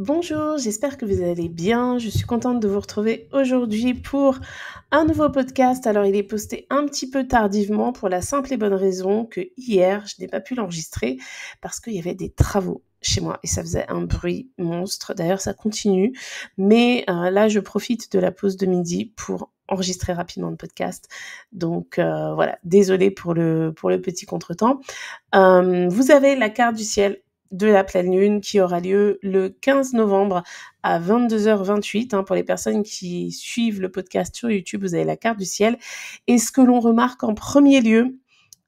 Bonjour, j'espère que vous allez bien. Je suis contente de vous retrouver aujourd'hui pour un nouveau podcast. Alors, il est posté un petit peu tardivement pour la simple et bonne raison que hier, je n'ai pas pu l'enregistrer parce qu'il y avait des travaux chez moi et ça faisait un bruit monstre. D'ailleurs, ça continue. Mais là, je profite de la pause de midi pour enregistrer rapidement le podcast. Donc voilà, désolée pour le petit contretemps. Vous avez la carte du ciel de la pleine lune qui aura lieu le 15 novembre à 22h28. Pour les personnes qui suivent le podcast sur YouTube, vous avez la carte du ciel. Et ce que l'on remarque en premier lieu,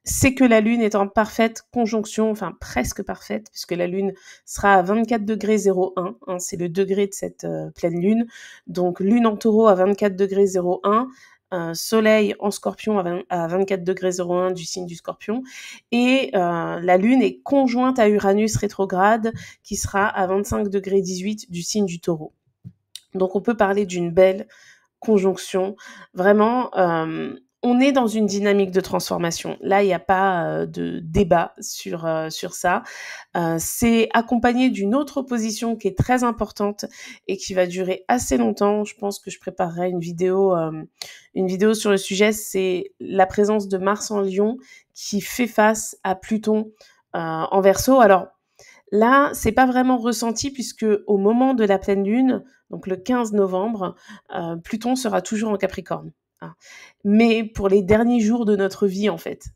c'est que la lune est en parfaite conjonction, enfin presque parfaite, puisque la lune sera à 24 degrés 01, c'est le degré de cette pleine lune. Donc lune en taureau à 24 degrés 01, soleil en scorpion à 24 degrés 01 du signe du scorpion, et la lune est conjointe à Uranus rétrograde qui sera à 25 degrés 18 du signe du taureau. Donc on peut parler d'une belle conjonction. Vraiment, on est dans une dynamique de transformation. Là, il n'y a pas de débat sur ça. C'est accompagné d'une autre opposition qui est très importante et qui va durer assez longtemps. Je pense que je préparerai une vidéo sur le sujet. C'est la présence de Mars en Lion qui fait face à Pluton en Verseau. Alors, là, c'est pas vraiment ressenti puisque au moment de la pleine lune, donc le 15 novembre, Pluton sera toujours en Capricorne. Mais pour les derniers jours de notre vie, en fait,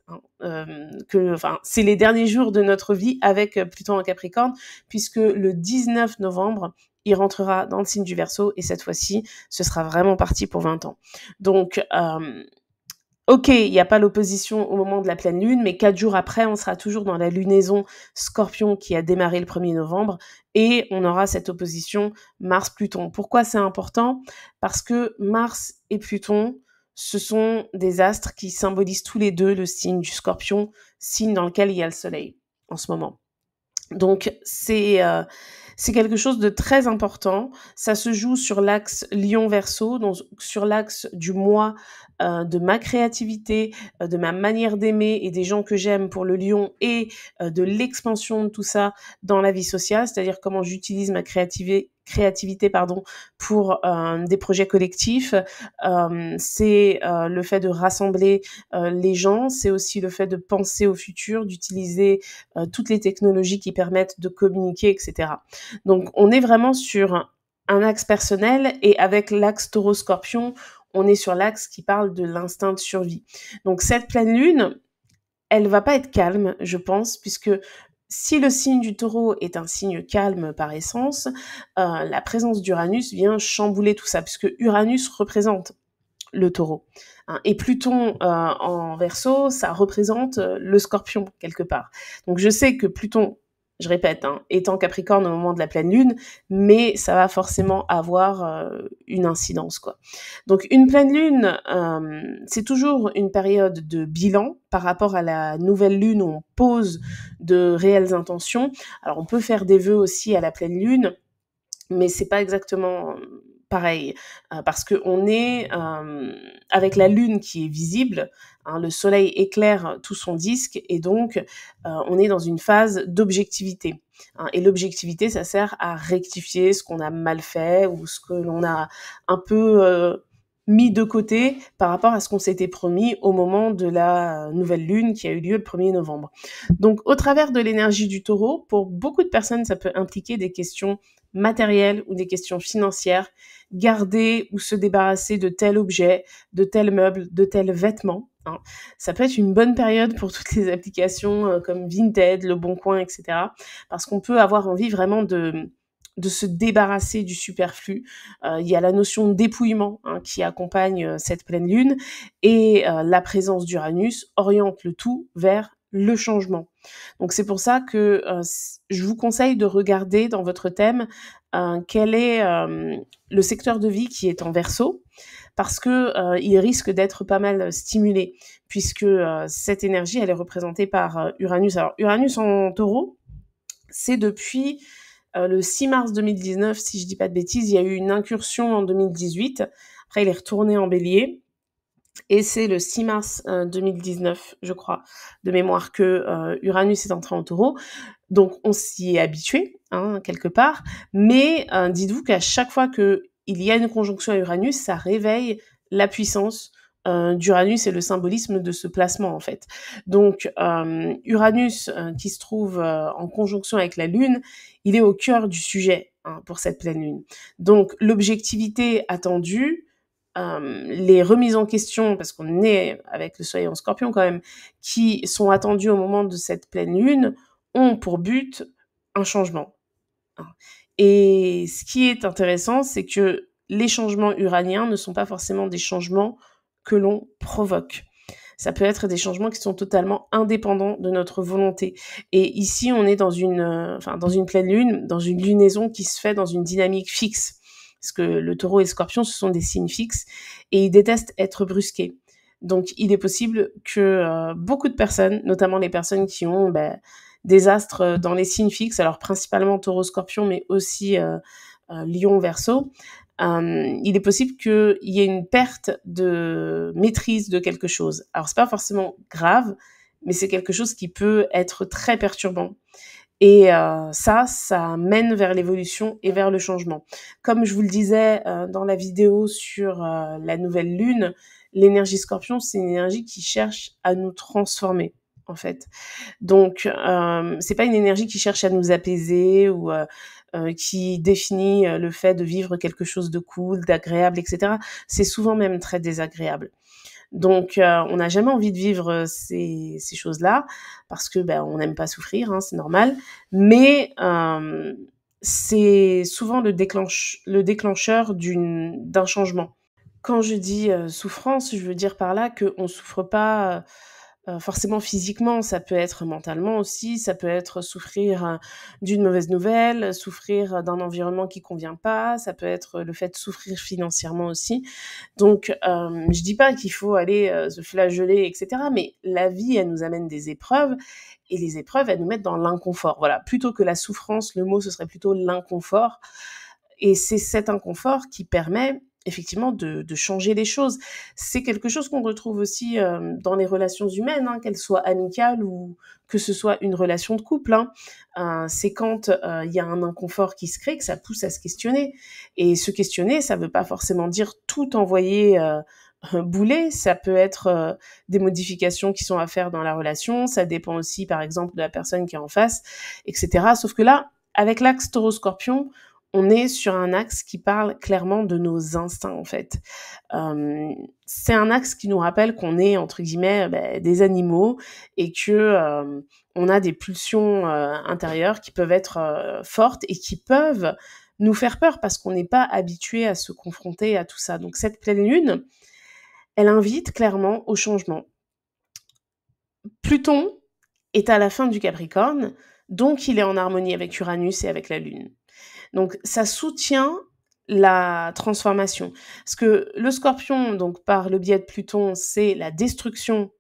c'est les derniers jours de notre vie avec Pluton en Capricorne, puisque le 19 novembre, il rentrera dans le signe du Verseau et cette fois-ci, ce sera vraiment parti pour 20 ans. Donc, ok, il n'y a pas l'opposition au moment de la pleine lune, mais 4 jours après, on sera toujours dans la lunaison Scorpion qui a démarré le 1er novembre et on aura cette opposition Mars-Pluton. Pourquoi c'est important ? Parce que Mars et Pluton, ce sont des astres qui symbolisent tous les deux le signe du Scorpion, signe dans lequel il y a le Soleil en ce moment. Donc c'est quelque chose de très important. Ça se joue sur l'axe Lion-Verseau, donc sur l'axe du moi, de ma créativité, de ma manière d'aimer et des gens que j'aime pour le Lion et de l'expansion de tout ça dans la vie sociale, c'est-à-dire comment j'utilise ma créativité pour des projets collectifs. C'est le fait de rassembler les gens, c'est aussi le fait de penser au futur, d'utiliser toutes les technologies qui permettent de communiquer, etc. Donc, on est vraiment sur un axe personnel et avec l'axe taureau-scorpion, on est sur l'axe qui parle de l'instinct de survie. Donc, cette pleine lune, elle va pas être calme, je pense, puisque si le signe du taureau est un signe calme par essence, la présence d'Uranus vient chambouler tout ça, puisque Uranus représente le taureau. Et Pluton en Verseau, ça représente le scorpion quelque part. Donc je sais que Pluton, je répète, est en Capricorne au moment de la pleine lune, mais ça va forcément avoir une incidence, quoi. Donc une pleine lune, c'est toujours une période de bilan par rapport à la nouvelle lune où on pose de réelles intentions. Alors on peut faire des vœux aussi à la pleine lune, mais c'est pas exactement pareil, parce qu'on est avec la lune qui est visible, le soleil éclaire tout son disque et donc on est dans une phase d'objectivité. Et l'objectivité, ça sert à rectifier ce qu'on a mal fait ou ce que l'on a un peu mis de côté par rapport à ce qu'on s'était promis au moment de la nouvelle lune qui a eu lieu le 1er novembre. Donc au travers de l'énergie du taureau, pour beaucoup de personnes, ça peut impliquer des questions matérielles ou des questions financières, garder ou se débarrasser de tel objet, de tel meuble, de tel vêtement. Ça peut être une bonne période pour toutes les applications comme Vinted, Le Bon Coin, etc. Parce qu'on peut avoir envie vraiment de se débarrasser du superflu. Il y a la notion de dépouillement qui accompagne cette pleine lune et la présence d'Uranus oriente le tout vers le changement. Donc c'est pour ça que je vous conseille de regarder dans votre thème quel est le secteur de vie qui est en Verseau, parce que il risque d'être pas mal stimulé, puisque cette énergie, elle est représentée par Uranus. Alors Uranus en Taureau, c'est depuis le 6 mars 2019, si je dis pas de bêtises, il y a eu une incursion en 2018. Après, il est retourné en Bélier. Et c'est le 6 mars 2019, je crois, de mémoire, que Uranus est entré en Taureau. Donc on s'y est habitué, hein, quelque part. Mais dites-vous qu'à chaque fois qu'il y a une conjonction à Uranus, ça réveille la puissance d'Uranus et le symbolisme de ce placement, en fait. Donc Uranus, qui se trouve en conjonction avec la Lune, il est au cœur du sujet, hein, pour cette pleine Lune. Donc l'objectivité attendue, les remises en question, parce qu'on est avec le Soleil en Scorpion quand même, qui sont attendues au moment de cette pleine Lune, ont pour but un changement. Et ce qui est intéressant, c'est que les changements uraniens ne sont pas forcément des changements que l'on provoque. Ça peut être des changements qui sont totalement indépendants de notre volonté. Et ici, on est dans une pleine lune, dans une lunaison qui se fait dans une dynamique fixe. Parce que le Taureau et le Scorpion, ce sont des signes fixes et ils détestent être brusqués. Donc, il est possible que beaucoup de personnes, notamment les personnes qui ont des astres dans les signes fixes, alors principalement Taureau, Scorpion, mais aussi Lion, Verseau, il est possible qu'il y ait une perte de maîtrise de quelque chose. Alors, c'est pas forcément grave, mais c'est quelque chose qui peut être très perturbant. Et ça mène vers l'évolution et vers le changement. Comme je vous le disais dans la vidéo sur la nouvelle lune, l'énergie Scorpion, c'est une énergie qui cherche à nous transformer, en fait. Donc, c'est pas une énergie qui cherche à nous apaiser ou qui définit le fait de vivre quelque chose de cool, d'agréable, etc. C'est souvent même très désagréable. Donc, on n'a jamais envie de vivre ces choses-là parce que on n'aime pas souffrir, hein, c'est normal. Mais c'est souvent le déclencheur d'un changement. Quand je dis souffrance, je veux dire par là qu'on ne souffre pas forcément physiquement, ça peut être mentalement aussi, ça peut être souffrir d'une mauvaise nouvelle, souffrir d'un environnement qui convient pas, ça peut être le fait de souffrir financièrement aussi. Donc, je dis pas qu'il faut aller se flageller, etc. Mais la vie, elle nous amène des épreuves, et les épreuves, elles nous mettent dans l'inconfort. Voilà, plutôt que la souffrance, le mot, ce serait plutôt l'inconfort. Et c'est cet inconfort qui permet effectivement de changer les choses. C'est quelque chose qu'on retrouve aussi dans les relations humaines, hein, qu'elles soient amicales ou que ce soit une relation de couple. C'est quand il y a un inconfort qui se crée que ça pousse à se questionner. Et se questionner, ça ne veut pas forcément dire tout envoyer bouler. Ça peut être des modifications qui sont à faire dans la relation. Ça dépend aussi, par exemple, de la personne qui est en face, etc. Sauf que là, avec l'axe Taureau-Scorpion, on est sur un axe qui parle clairement de nos instincts, en fait. C'est un axe qui nous rappelle qu'on est, entre guillemets, des animaux et que on a des pulsions intérieures qui peuvent être fortes et qui peuvent nous faire peur parce qu'on n'est pas habitué à se confronter à tout ça. Donc cette pleine lune, elle invite clairement au changement. Pluton est à la fin du Capricorne, donc il est en harmonie avec Uranus et avec la Lune. Donc ça soutient la transformation. Parce que le Scorpion, donc par le biais de Pluton, c'est la destruction,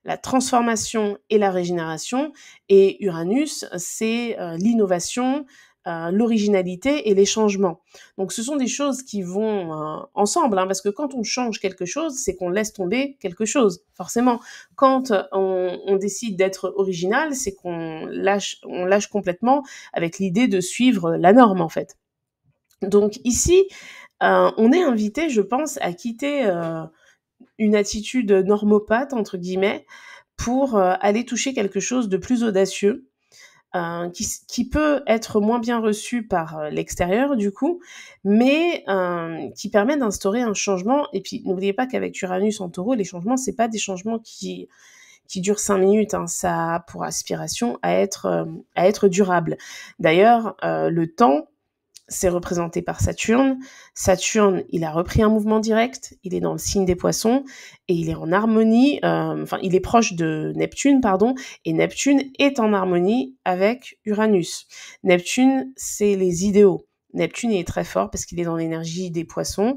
la transformation et la régénération. Et Uranus, c'est l'innovation, l'originalité et les changements. Donc ce sont des choses qui vont ensemble, hein, parce que quand on change quelque chose, c'est qu'on laisse tomber quelque chose, forcément. Quand on décide d'être original, c'est qu'on lâche complètement avec l'idée de suivre la norme, en fait. Donc ici, on est invité, je pense, à quitter une attitude normopathe, entre guillemets, pour aller toucher quelque chose de plus audacieux, qui peut être moins bien reçu par l'extérieur, du coup, mais qui permet d'instaurer un changement. Et puis, n'oubliez pas qu'avec Uranus en Taureau, les changements, c'est pas des changements qui durent 5 minutes, hein. Ça a pour aspiration à être durable. D'ailleurs, le temps, c'est représenté par Saturne. Saturne, il a repris un mouvement direct, il est dans le signe des Poissons et il est en harmonie, il est proche de Neptune, pardon, et Neptune est en harmonie avec Uranus. Neptune, c'est les idéaux. Neptune est très fort parce qu'il est dans l'énergie des Poissons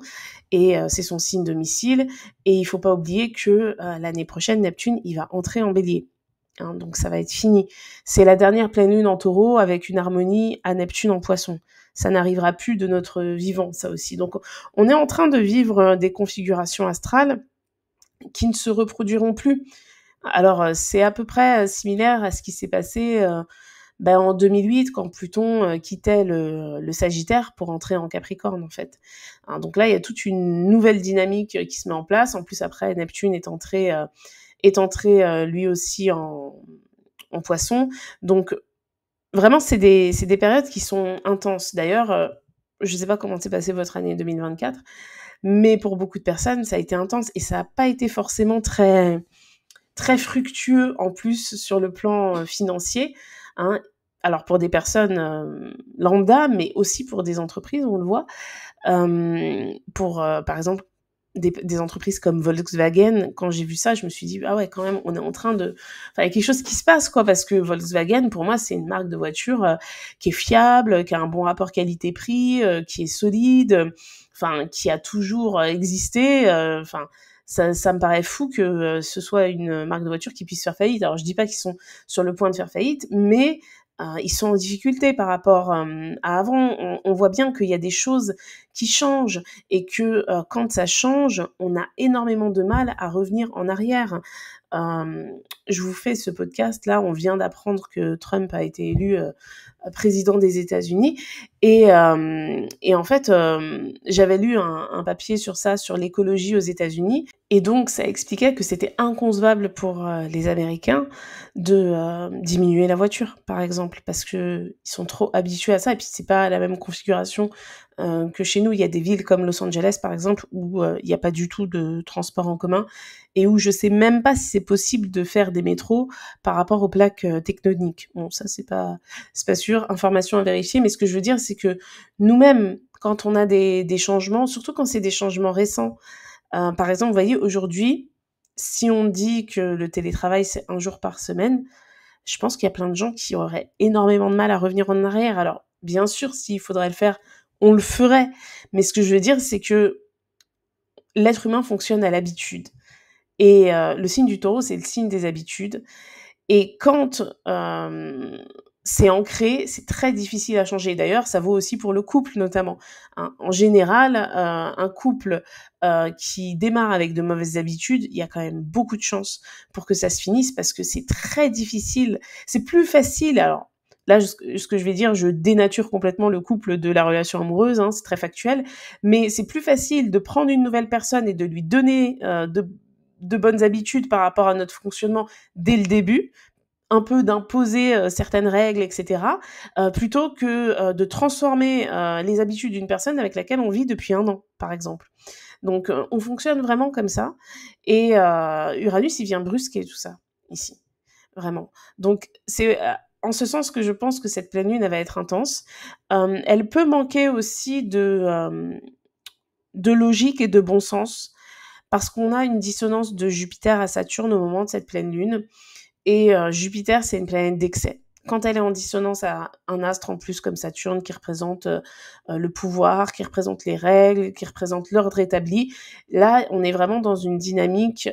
et c'est son signe domicile. Et il faut pas oublier que l'année prochaine, Neptune, il va entrer en Bélier. Donc ça va être fini. C'est la dernière pleine lune en Taureau avec une harmonie à Neptune en Poisson. Ça n'arrivera plus de notre vivant, ça aussi. Donc on est en train de vivre des configurations astrales qui ne se reproduiront plus. Alors, c'est à peu près, similaire à ce qui s'est passé, en 2008 quand Pluton, quittait le Sagittaire pour entrer en Capricorne, en fait. Hein, donc là, il y a toute une nouvelle dynamique, qui se met en place. En plus, après, Neptune est entré, lui aussi en Poisson. Donc vraiment, c'est des périodes qui sont intenses. D'ailleurs, je ne sais pas comment s'est passée votre année 2024, mais pour beaucoup de personnes, ça a été intense et ça n'a pas été forcément très très fructueux en plus sur le plan, financier, hein. Alors pour des personnes, lambda, mais aussi pour des entreprises, on le voit. Pour, par exemple, des entreprises comme Volkswagen, quand j'ai vu ça, je me suis dit: «Ah ouais, quand même, on est en train de» enfin, il y a quelque chose qui se passe, quoi. Parce que Volkswagen, pour moi, c'est une marque de voiture, qui est fiable, qui a un bon rapport qualité-prix, qui est solide, enfin, qui a toujours, existé, enfin, ça me paraît fou que, ce soit une marque de voiture qui puisse faire faillite. Alors je dis pas qu'ils sont sur le point de faire faillite, mais ils sont en difficulté par rapport, à avant. On voit bien qu'il y a des choses qui changent et que, quand ça change, on a énormément de mal à revenir en arrière. Hem, je vous fais ce podcast là, on vient d'apprendre que Trump a été élu, président des États-Unis et en fait, j'avais lu un papier sur ça, sur l'écologie aux États-Unis et donc ça expliquait que c'était inconcevable pour, les Américains de, diminuer la voiture, par exemple, parce qu'ils sont trop habitués à ça et puis c'est pas la même configuration, que chez nous. Il y a des villes comme Los Angeles, par exemple, où, il y a pas du tout de transport en commun et où je sais même pas si c'est possible de faire des métros par rapport aux plaques, tectoniques. Bon, ça, c'est pas sûr, information à vérifier, mais ce que je veux dire, c'est que nous-mêmes, quand on a des changements, surtout quand c'est des changements récents, par exemple, vous voyez, aujourd'hui, si on dit que le télétravail, c'est 1 jour par semaine, je pense qu'il y a plein de gens qui auraient énormément de mal à revenir en arrière. Alors, bien sûr, s'il faudrait le faire, on le ferait, mais ce que je veux dire, c'est que l'être humain fonctionne à l'habitude et le signe du Taureau, c'est le signe des habitudes et quand, c'est ancré, c'est très difficile à changer. D'ailleurs, ça vaut aussi pour le couple notamment, hein. En général, un couple, qui démarre avec de mauvaises habitudes, il y a quand même beaucoup de chances pour que ça se finisse parce que c'est très difficile. C'est plus facile alors là, ce que je vais dire, je dénature complètement le couple de la relation amoureuse, hein, c'est très factuel, mais c'est plus facile de prendre une nouvelle personne et de lui donner, de bonnes habitudes par rapport à notre fonctionnement dès le début, un peu d'imposer, certaines règles et cetera, plutôt que, de transformer, les habitudes d'une personne avec laquelle on vit depuis 1 an, par exemple. Donc, on fonctionne vraiment comme ça et Uranus, il vient brusquer tout ça, ici, vraiment. Donc c'est, en ce sens que je pense que cette pleine lune, elle va être intense. Elle peut manquer aussi de logique et de bon sens parce qu'on a une dissonance de Jupiter à Saturne au moment de cette pleine lune et Jupiter, c'est une planète d'excès. Quand elle est en dissonance à un astre en plus comme Saturne qui représente, le pouvoir, qui représente les règles, qui représente l'ordre établi, là, on est vraiment dans une dynamique,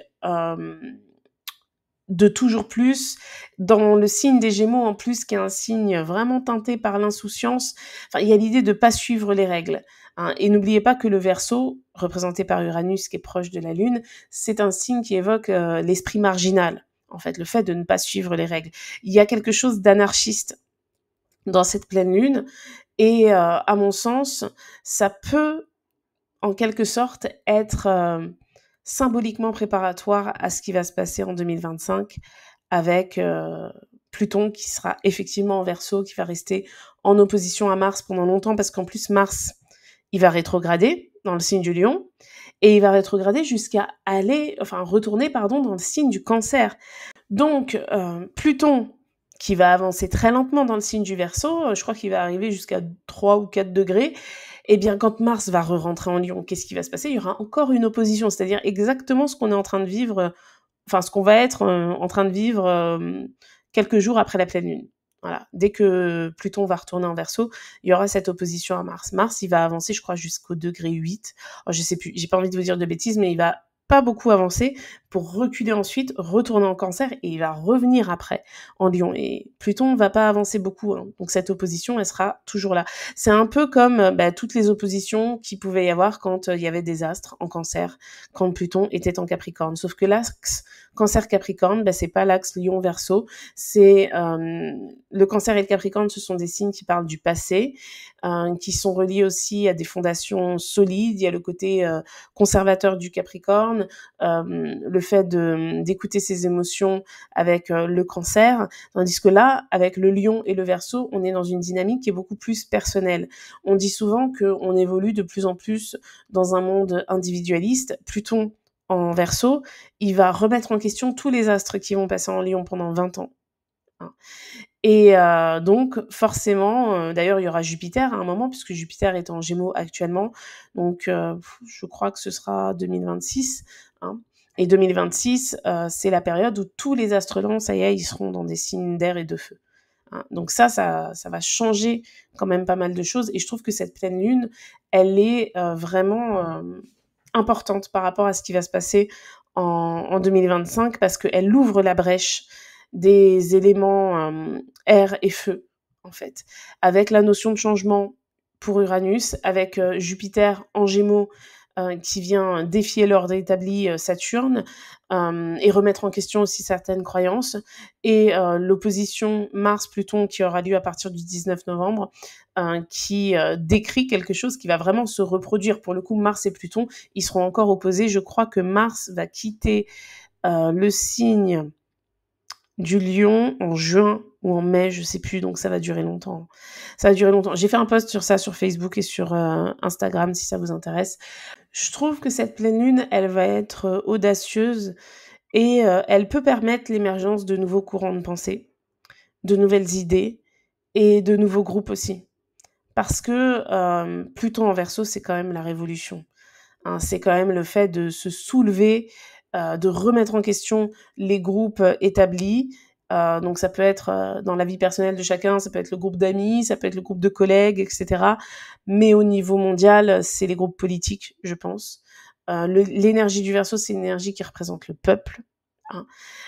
de toujours plus. Dans le signe des Gémeaux en plus, qui est un signe vraiment teinté par l'insouciance, enfin, il y a l'idée de pas suivre les règles, hein et n'oubliez pas que le Verseau, représenté par Uranus qui est proche de la Lune, c'est un signe qui évoque, l'esprit marginal, en fait, le fait de ne pas suivre les règles. Il y a quelque chose d'anarchiste dans cette pleine lune et à mon sens, ça peut, en quelque sorte, être, symboliquement préparatoire à ce qui va se passer en 2025 avec, Pluton qui sera effectivement en Verseau, qui va rester en opposition à Mars pendant longtemps parce qu'en plus Mars, il va rétrograder dans le signe du Lion et il va rétrograder jusqu'à retourner pardon dans le signe du Cancer. Donc Pluton qui va avancer très lentement dans le signe du Verseau, je crois qu'il va arriver jusqu'à 3 ou 4 degrés. Eh bien, quand Mars va re-rentrer en Lion, qu'est-ce qui va se passer? Il y aura encore une opposition, c'est-à-dire exactement ce qu'on est en train de vivre, ce qu'on va être, en train de vivre, quelques jours après la pleine lune. Voilà, dès que Pluton va retourner en Verseau, il y aura cette opposition à Mars. Mars, il va avancer, je crois, jusqu'au degré 8. Oh, je sais plus, j'ai pas envie de vous dire de bêtises, mais il va pas beaucoup avancer pour reculer ensuite, retourner en Cancer et il va revenir après en Lion. Et Pluton va pas avancer beaucoup, hein. Donc cette opposition, elle sera toujours là. C'est un peu comme toutes les oppositions qu'il pouvait y avoir quand il y avait des astres en Cancer, quand Pluton était en Capricorne. Sauf que l'axe Cancer-Capricorne, c'est pas l'axe Lion-Verseau. C'est le Cancer et le Capricorne, ce sont des signes qui parlent du passé, qui sont reliés aussi à des fondations solides. Il y a le côté conservateur du Capricorne, le fait d'écouter ses émotions avec le Cancer, tandis que là, avec le Lion et le Verseau, on est dans une dynamique qui est beaucoup plus personnelle. On dit souvent qu'on évolue de plus en plus dans un monde individualiste. Pluton en Verseau, il va remettre en question tous les astres qui vont passer en Lion pendant 20 ans. Hein. Et donc forcément, d'ailleurs il y aura Jupiter à un moment, puisque Jupiter est en Gémeaux actuellement, donc je crois que ce sera 2026, hein. Et 2026, c'est la période où tous les astres lents, ça y est, ils seront dans des signes d'air et de feu. Hein. Donc ça va changer quand même pas mal de choses, et je trouve que cette pleine lune, elle est vraiment importante par rapport à ce qui va se passer en 2025, parce qu'elle ouvre la brèche des éléments air et feu, en fait. Avec la notion de changement pour Uranus, avec Jupiter en Gémeaux qui vient défier l'ordre établi Saturne et remettre en question aussi certaines croyances, et l'opposition Mars-Pluton qui aura lieu à partir du 19 novembre, qui décrit quelque chose qui va vraiment se reproduire. Pour le coup, Mars et Pluton, ils seront encore opposés. Je crois que Mars va quitter le signe du Lion en juin ou en mai, je sais plus, donc ça va durer longtemps. Ça va durer longtemps. J'ai fait un post sur ça sur Facebook et sur Instagram si ça vous intéresse. Je trouve que cette pleine lune, elle va être audacieuse et elle peut permettre l'émergence de nouveaux courants de pensée, de nouvelles idées et de nouveaux groupes aussi. Parce que Pluton en Verseau, c'est quand même la révolution. Hein, c'est quand même le fait de se soulever, de remettre en question les groupes établis. Donc ça peut être dans la vie personnelle de chacun, ça peut être le groupe d'amis, ça peut être le groupe de collègues, etc. Mais au niveau mondial, c'est les groupes politiques, je pense. L'énergie du Verseau, c'est une énergie qui représente le peuple. Hein.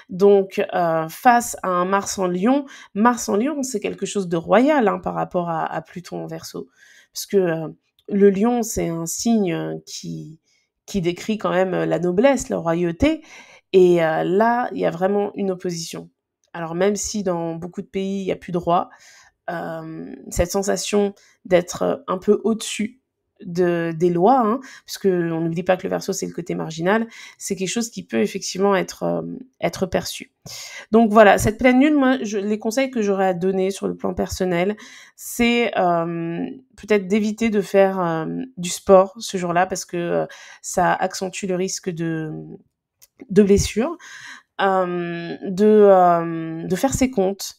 Donc, face à un Mars en Lion, c'est quelque chose de royal par rapport à Pluton en Verseau. Parce que le lion, c'est un signe qui décrit quand même la noblesse, la royauté. Et là, il y a vraiment une opposition. Alors même si dans beaucoup de pays, il n'y a plus de roi, cette sensation d'être un peu au-dessus des lois, hein, parce qu'on n'oublie pas que le Verseau, c'est le côté marginal, c'est quelque chose qui peut effectivement être perçu. Donc voilà, cette pleine lune, moi, les conseils que j'aurais à donner sur le plan personnel, c'est peut-être d'éviter de faire du sport ce jour-là, parce que ça accentue le risque de blessures, de faire ses comptes,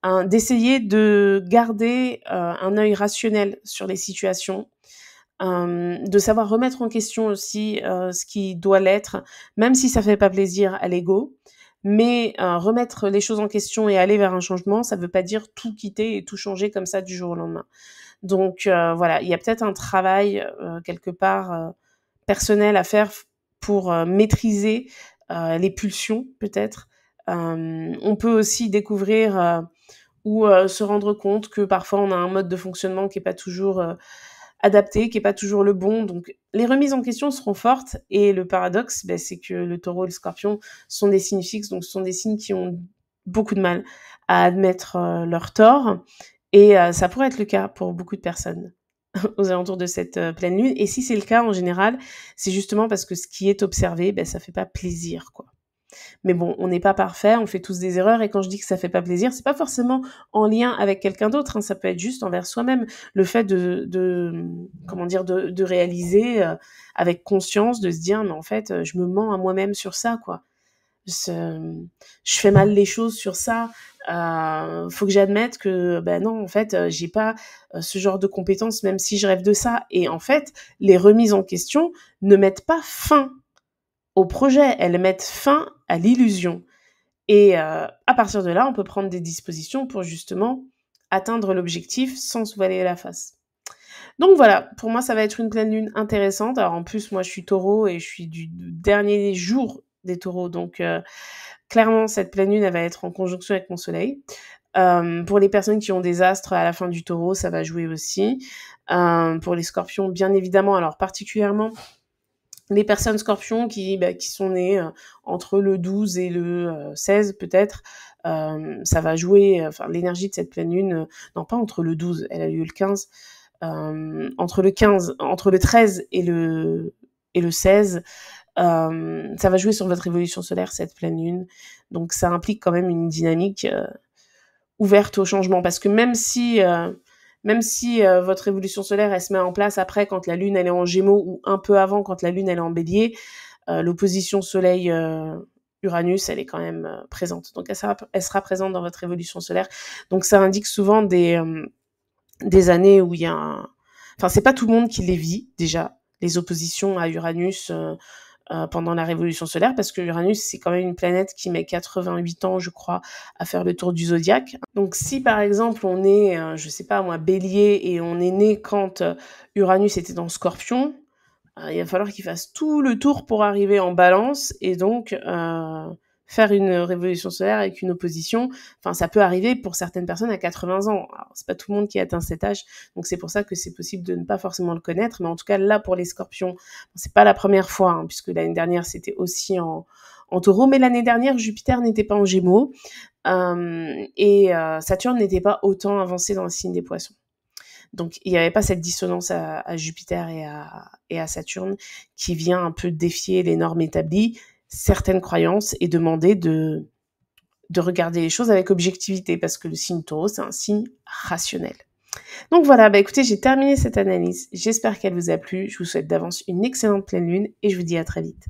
hein, d'essayer de garder un œil rationnel sur les situations, de savoir remettre en question aussi ce qui doit l'être, même si ça fait pas plaisir à l'ego. Mais remettre les choses en question et aller vers un changement, ça veut pas dire tout quitter et tout changer comme ça du jour au lendemain. Donc voilà, il y a peut-être un travail quelque part personnel à faire pour maîtriser les pulsions peut-être. On peut aussi découvrir ou se rendre compte que parfois on a un mode de fonctionnement qui est pas toujours adapté, qui est pas toujours le bon. Donc les remises en question seront fortes, et le paradoxe, c'est que le Taureau et le Scorpion sont des signes fixes, donc ce sont des signes qui ont beaucoup de mal à admettre leur tort, et ça pourrait être le cas pour beaucoup de personnes aux alentours de cette pleine lune. Et si c'est le cas en général, c'est justement parce que ce qui est observé, ça fait pas plaisir, quoi. Mais bon, on n'est pas parfait, on fait tous des erreurs, et quand je dis que ça fait pas plaisir, c'est pas forcément en lien avec quelqu'un d'autre, hein, ça peut être juste envers soi-même. Le fait de réaliser avec conscience, de se dire, mais en fait, je me mens à moi-même sur ça, quoi. Je fais mal les choses sur ça. Faut que j'admette que, non, en fait, j'ai pas ce genre de compétences, même si je rêve de ça. Et en fait, les remises en question ne mettent pas fin au projet, elles mettent fin à l'illusion. Et à partir de là, on peut prendre des dispositions pour justement atteindre l'objectif sans se voiler la face. Donc voilà, pour moi, ça va être une pleine lune intéressante. Alors en plus, moi, je suis Taureau et je suis du dernier jour des taureaux. Donc, clairement, cette pleine lune, elle va être en conjonction avec mon soleil. Pour les personnes qui ont des astres à la fin du taureau, ça va jouer aussi. Pour les scorpions, bien évidemment, alors particulièrement les personnes scorpions qui sont nées entre le 12 et le 16 peut-être, ça va jouer, enfin l'énergie de cette pleine lune, non pas entre le 12, elle a lieu le 15, entre le 13 et le 16, ça va jouer sur votre évolution solaire, cette pleine lune. Donc ça implique quand même une dynamique ouverte au changement. Parce que même si votre évolution solaire, elle se met en place après quand la lune, elle est en gémeaux ou un peu avant quand la lune, elle est en bélier, l'opposition soleil-Uranus, elle est quand même présente. Donc elle sera présente dans votre évolution solaire. Donc ça indique souvent des années où il y a Enfin, c'est pas tout le monde qui les vit, déjà, les oppositions à Uranus pendant la révolution solaire, parce que Uranus, c'est quand même une planète qui met 88 ans, je crois, à faire le tour du zodiaque. Donc si, par exemple, on est, je sais pas moi, bélier, et on est né quand Uranus était dans Scorpion, il va falloir qu'il fasse tout le tour pour arriver en balance, et donc faire une révolution solaire avec une opposition. Enfin, ça peut arriver pour certaines personnes à 80 ans. Alors, c'est pas tout le monde qui atteint cet âge, donc c'est pour ça que c'est possible de ne pas forcément le connaître. Mais en tout cas, là, pour les scorpions, c'est pas la première fois, hein, puisque l'année dernière, c'était aussi en taureau. Mais l'année dernière, Jupiter n'était pas en gémeaux, et Saturne n'était pas autant avancé dans le signe des poissons. Donc, il n'y avait pas cette dissonance à Jupiter et à Saturne qui vient un peu défier les normes établies, certaines croyances, et demander de regarder les choses avec objectivité, parce que le signe taureau, c'est un signe rationnel. Donc voilà, écoutez, j'ai terminé cette analyse. J'espère qu'elle vous a plu. Je vous souhaite d'avance une excellente pleine lune et je vous dis à très vite.